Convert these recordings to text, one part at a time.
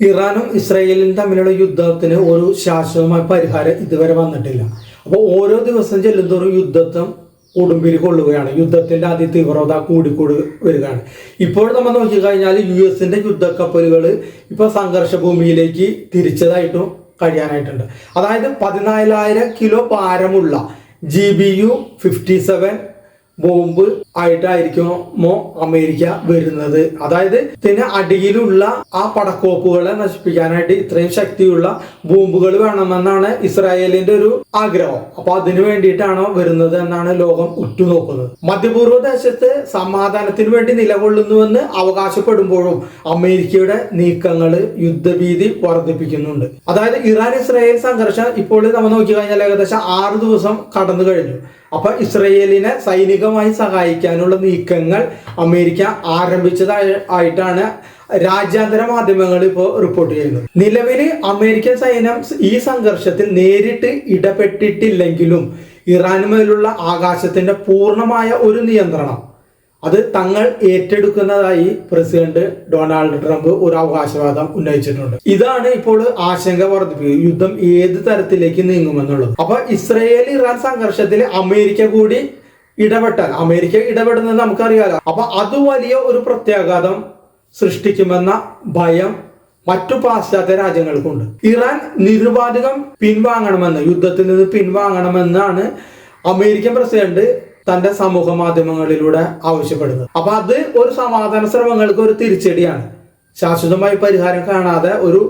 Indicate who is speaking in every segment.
Speaker 1: ഇറാനും ഇസ്രായേലും തമ്മിലുള്ള യുദ്ധത്തിന് ഒരു ശാശ്വതമായ പരിഹാരം ഇതുവരെ വന്നിട്ടില്ല. അപ്പോൾ ഓരോ ദിവസം ചെല്ലുന്തോറും യുദ്ധത്വം കൊടുമ്പിരി കൊള്ളുകയാണ്. യുദ്ധത്തിന്റെ അതിതീവ്രത കൂടിക്കൂടി വരികയാണ്. ഇപ്പോൾ നമ്മൾ നോക്കിക്കഴിഞ്ഞാൽ US യുദ്ധക്കപ്പലുകൾ ഇപ്പോൾ സംഘർഷ ഭൂമിയിലേക്ക് തിരിച്ചതായിട്ടും കഴിയാനായിട്ടുണ്ട്. അതായത് 14,000 കിലോ ഭാരമുള്ള GBU-57 ബോംബ് ആയിട്ടായിരിക്കുമോ അമേരിക്ക വരുന്നത്. അതായത് ഇതിന് അടിയിലുള്ള ആ പടക്കോപ്പുകളെ നശിപ്പിക്കാനായിട്ട് ഇത്രയും ശക്തിയുള്ള ബോംബുകൾ വേണമെന്നാണ് ഇസ്രായേലിന്റെ ഒരു ആഗ്രഹം. അപ്പൊ അതിനു വേണ്ടിയിട്ടാണോ വരുന്നത് എന്നാണ് ലോകം ഉറ്റുനോക്കുന്നത്. മധ്യപൂർവ്വ ദേശത്ത് സമാധാനത്തിന് വേണ്ടി നിലകൊള്ളുന്നുവെന്ന് അവകാശപ്പെടുമ്പോഴും അമേരിക്കയുടെ നീക്കങ്ങൾ യുദ്ധഭീതി വർദ്ധിപ്പിക്കുന്നുണ്ട്. അതായത് ഇറാൻ ഇസ്രായേൽ സംഘർഷം ഇപ്പോൾ നമ്മൾ നോക്കിക്കഴിഞ്ഞാൽ ഏകദേശം 6 ദിവസം കടന്നു കഴിഞ്ഞു. അപ്പൊ ഇസ്രയേലിനെ സൈനികമായി സഹായിക്കാനുള്ള നീക്കങ്ങൾ അമേരിക്ക ആരംഭിച്ചതായിട്ടാണ് രാജ്യാന്തര മാധ്യമങ്ങൾ ഇപ്പോൾ റിപ്പോർട്ട് ചെയ്യുന്നത്. നിലവിൽ അമേരിക്കൻ സൈന്യം ഈ സംഘർഷത്തിൽ നേരിട്ട് ഇടപെട്ടിട്ടില്ലെങ്കിലും ഇറാനുമേലുള്ള ആകാശത്തിന്റെ പൂർണ്ണമായ ഒരു നിയന്ത്രണം അത് തങ്ങൾ ഏറ്റെടുക്കുന്നതായി പ്രസിഡന്റ് ഡൊണാൾഡ് ട്രംപ് ഒരു അവകാശവാദം ഉന്നയിച്ചിട്ടുണ്ട്. ഇതാണ് ഇപ്പോൾ ആശങ്ക വർദ്ധിപ്പിക്കുന്നത്, യുദ്ധം ഏത് തരത്തിലേക്ക് നീങ്ങുമെന്നുള്ളത്. അപ്പൊ ഇസ്രയേൽ ഇറാൻ സംഘർഷത്തിൽ അമേരിക്ക കൂടി ഇടപെട്ടാൽ, അമേരിക്ക ഇടപെടുന്നത് നമുക്കറിയാലോ, അപ്പൊ അത് വലിയ ഒരു പ്രത്യാഘാതം സൃഷ്ടിക്കുമെന്ന ഭയം മറ്റു പാശ്ചാത്യ രാജ്യങ്ങൾക്കുണ്ട്. ഇറാൻ നിരുപാധികം പിൻവാങ്ങണമെന്ന്, യുദ്ധത്തിൽ നിന്ന് പിൻവാങ്ങണമെന്നാണ് അമേരിക്കൻ പ്രസിഡന്റ് തന്റെ സമൂഹ മാധ്യമങ്ങളിലൂടെ ആവശ്യപ്പെടുന്നത്. അപ്പൊ അത് ഒരു സമാധാന ശ്രമങ്ങൾക്ക് ഒരു തിരിച്ചടിയാണ്. ശാശ്വതമായി പരിഹാരം കാണാതെ ഒരു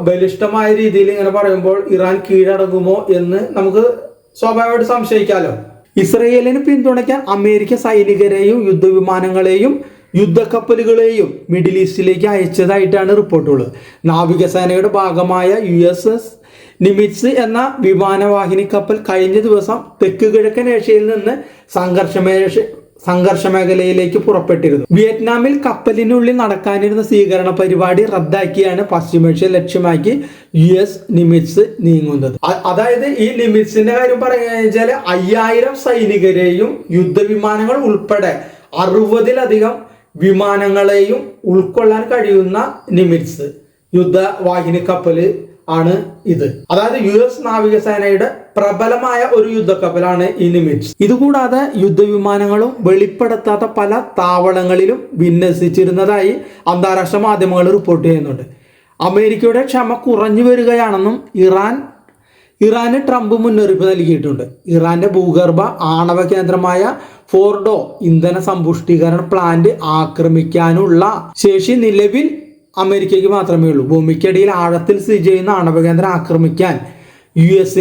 Speaker 1: ബലിഷ്ഠമായ രീതിയിൽ ഇങ്ങനെ പറയുമ്പോൾ ഇറാൻ കീഴടങ്ങുമോ എന്ന് നമുക്ക് സ്വാഭാവികമായിട്ട് സംശയിക്കാലോ. ഇസ്രയേലിന് പിന്തുണയ്ക്കാൻ അമേരിക്ക സൈനികരെയും യുദ്ധവിമാനങ്ങളെയും യുദ്ധക്കപ്പലുകളെയും മിഡിൽ ഈസ്റ്റിലേക്ക് അയച്ചതായിട്ടാണ് റിപ്പോർട്ടുകൾ. നാവികസേനയുടെ ഭാഗമായ USS നിമിറ്റ്സ് എന്ന വിമാനവാഹിനി കപ്പൽ കഴിഞ്ഞ ദിവസം തെക്ക് കിഴക്കൻ ഏഷ്യയിൽ നിന്ന് സംഘർഷ മേഖലയിലേക്ക് പുറപ്പെട്ടിരുന്നു. വിയറ്റ്നാമിൽ കപ്പലിനുള്ളിൽ നടക്കാനിരുന്ന സ്വീകരണ പരിപാടി റദ്ദാക്കിയാണ് പശ്ചിമേഷ്യ ലക്ഷ്യമാക്കി US നിമിറ്റ്സ് നീങ്ങുന്നത്. അതായത് ഈ നിമിറ്റ്സിന്റെ കാര്യം പറയുകയാണെന്ന് വെച്ചാൽ 5000 സൈനികരെയും യുദ്ധവിമാനങ്ങൾ ഉൾപ്പെടെ 60-ലധികം വിമാനങ്ങളെയും ഉൾക്കൊള്ളാൻ കഴിയുന്ന നിമിറ്റ്സ് യുദ്ധവാഹിനി കപ്പല് ആണ് ഇത്. അതായത് US നാവികസേനയുടെ പ്രബലമായ ഒരു യുദ്ധക്കപ്പലാണ് ഈ നിമിറ്റ്സ്. ഇതുകൂടാതെ യുദ്ധവിമാനങ്ങളും വെളിപ്പെടുത്താത്ത പല താവളങ്ങളിലും വിന്യസിച്ചിരുന്നതായി അന്താരാഷ്ട്ര മാധ്യമങ്ങൾ റിപ്പോർട്ട് ചെയ്യുന്നുണ്ട്. അമേരിക്കയുടെ ക്ഷമ കുറഞ്ഞു വരികയാണെന്നും ഇറാന് ട്രംപ് മുന്നറിയിപ്പ് നൽകിയിട്ടുണ്ട്. ഇറാന്റെ ഭൂഗർഭ ആണവ കേന്ദ്രമായ ഫോർഡോ ഇന്ധന സമ്പുഷ്ടീകരണ പ്ലാന്റ് ആക്രമിക്കാനുള്ള ശേഷി നിലവിൽ അമേരിക്കയ്ക്ക് മാത്രമേ ഉള്ളൂ. ഭൂമിക്കടിയിൽ ആഴത്തിൽ സ്ഥിതി ചെയ്യുന്ന ആണവകേന്ദ്രം ആക്രമിക്കാൻ US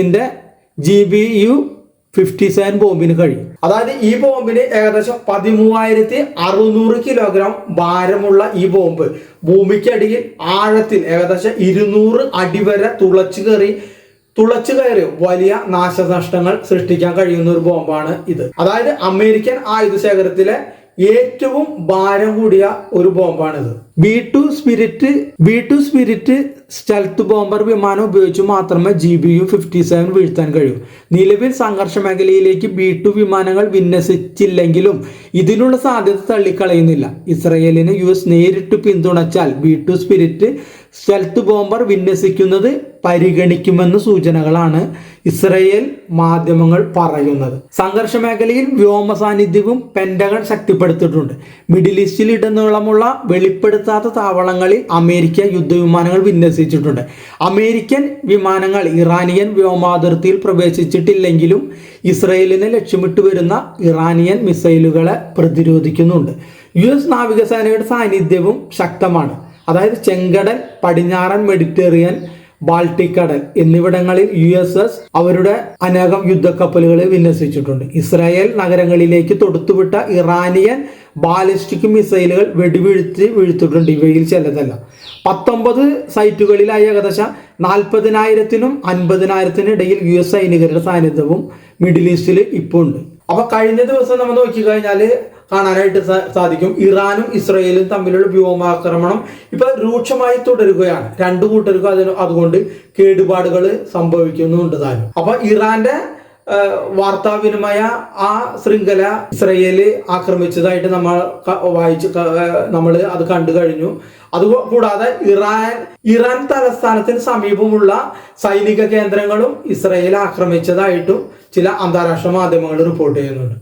Speaker 1: GBU-57 ബോംബിന് കഴിയും. അതായത് ഈ ബോംബിന് ഏകദേശം 13,600 കിലോഗ്രാം ഭാരമുള്ള ഈ ബോംബ് ഭൂമിക്കടിയിൽ ആഴത്തിൽ ഏകദേശം 200 അടി വരെ തുളച്ചു കയറി വലിയ നാശനഷ്ടങ്ങൾ സൃഷ്ടിക്കാൻ കഴിയുന്ന ഒരു ബോംബാണ് ഇത്. അതായത് അമേരിക്കൻ ആയുധ ശേഖരത്തിലെ ഏറ്റവും ഭാരം കൂടിയ ഒരു ബോംബാണിത്. B2 സ്പിരിറ്റ് സ്റ്റെൽത്ത് ബോംബർ വിമാനം ഉപയോഗിച്ച് മാത്രമേ GBU-57 വീഴ്ത്താൻ കഴിയൂ. നിലവിൽ സംഘർഷ മേഖലയിലേക്ക് B2 വിമാനങ്ങൾ വിന്യസിച്ചില്ലെങ്കിലും ഇതിനുള്ള സാധ്യത തള്ളിക്കളയുന്നില്ല. ഇസ്രയേലിനെ US നേരിട്ട് പിന്തുണച്ചാൽ B2 സ്പിരിറ്റ് സ്റ്റെൽത്ത് ബോംബർ വിന്യസിക്കുന്നത് പരിഗണിക്കുമെന്ന സൂചനകളാണ് ഇസ്രയേൽ മാധ്യമങ്ങൾ പറയുന്നത്. സംഘർഷ മേഖലയിൽ വ്യോമ സാന്നിധ്യവും പെന്റഗൺ ശക്തിപ്പെടുത്തിയിട്ടുണ്ട്. മിഡിൽ ഈസ്റ്റിൽ ഇടനീളമുള്ള വെളിപ്പെടുത്താത്ത താവളങ്ങളിൽ അമേരിക്ക യുദ്ധവിമാനങ്ങൾ വിന്യസിച്ചിട്ടുണ്ട്. അമേരിക്കൻ വിമാനങ്ങൾ ഇറാനിയൻ വ്യോമാതിർത്തിയിൽ പ്രവേശിച്ചിട്ടില്ലെങ്കിലും ഇസ്രയേലിനെ ലക്ഷ്യമിട്ട് വരുന്ന ഇറാനിയൻ മിസൈലുകളെ പ്രതിരോധിക്കുന്നുണ്ട്. US നാവികസേനയുടെ സാന്നിധ്യവും ശക്തമാണ്. അതായത് ചെങ്കടൽ, പടിഞ്ഞാറൻ മെഡിറ്ററേനിയൻ, ബാൾട്ടിക് കടൽ എന്നിവിടങ്ങളിൽ USS അവരുടെ അനേകം യുദ്ധക്കപ്പലുകളെ വിന്യസിച്ചിട്ടുണ്ട്. ഇസ്രായേൽ നഗരങ്ങളിലേക്ക് തൊടുത്തുവിട്ട ഇറാനിയൻ ബാലിസ്റ്റിക് മിസൈലുകൾ വീഴ്ത്തിയിട്ടുണ്ട്. ഇവയിൽ ചിലതല്ല. 19 സൈറ്റുകളിലായി ഏകദേശം 40,000-നും 50,000-നും ഇടയിൽ US സൈനികരുടെ സാന്നിധ്യവും മിഡിൽ ഈസ്റ്റിൽ ഇപ്പോൾ ഉണ്ട്. അപ്പൊ കഴിഞ്ഞ ദിവസം നമ്മൾ നോക്കിക്കഴിഞ്ഞാൽ കാണാനായിട്ട് സാധിക്കും ഇറാനും ഇസ്രയേലും തമ്മിലുള്ള വ്യോമാക്രമണം ഇപ്പൊ രൂക്ഷമായി തുടരുകയാണ്. രണ്ടു കൂട്ടർക്കും അതുകൊണ്ട് കേടുപാടുകൾ സംഭവിക്കുന്നുണ്ട് താനും. അപ്പൊ ഇറാന്റെ വാർത്താവിനിമയ ആ ശൃംഖല ഇസ്രയേല് ആക്രമിച്ചതായിട്ട് നമ്മൾ അത് കണ്ടു കഴിഞ്ഞു. അതുകൂടാതെ ഇറാൻ തലസ്ഥാനത്തിന് സമീപമുള്ള സൈനിക കേന്ദ്രങ്ങളും ഇസ്രയേൽ ആക്രമിച്ചതായിട്ടും ചില അന്താരാഷ്ട്ര മാധ്യമങ്ങൾ റിപ്പോർട്ട് ചെയ്യുന്നുണ്ട്.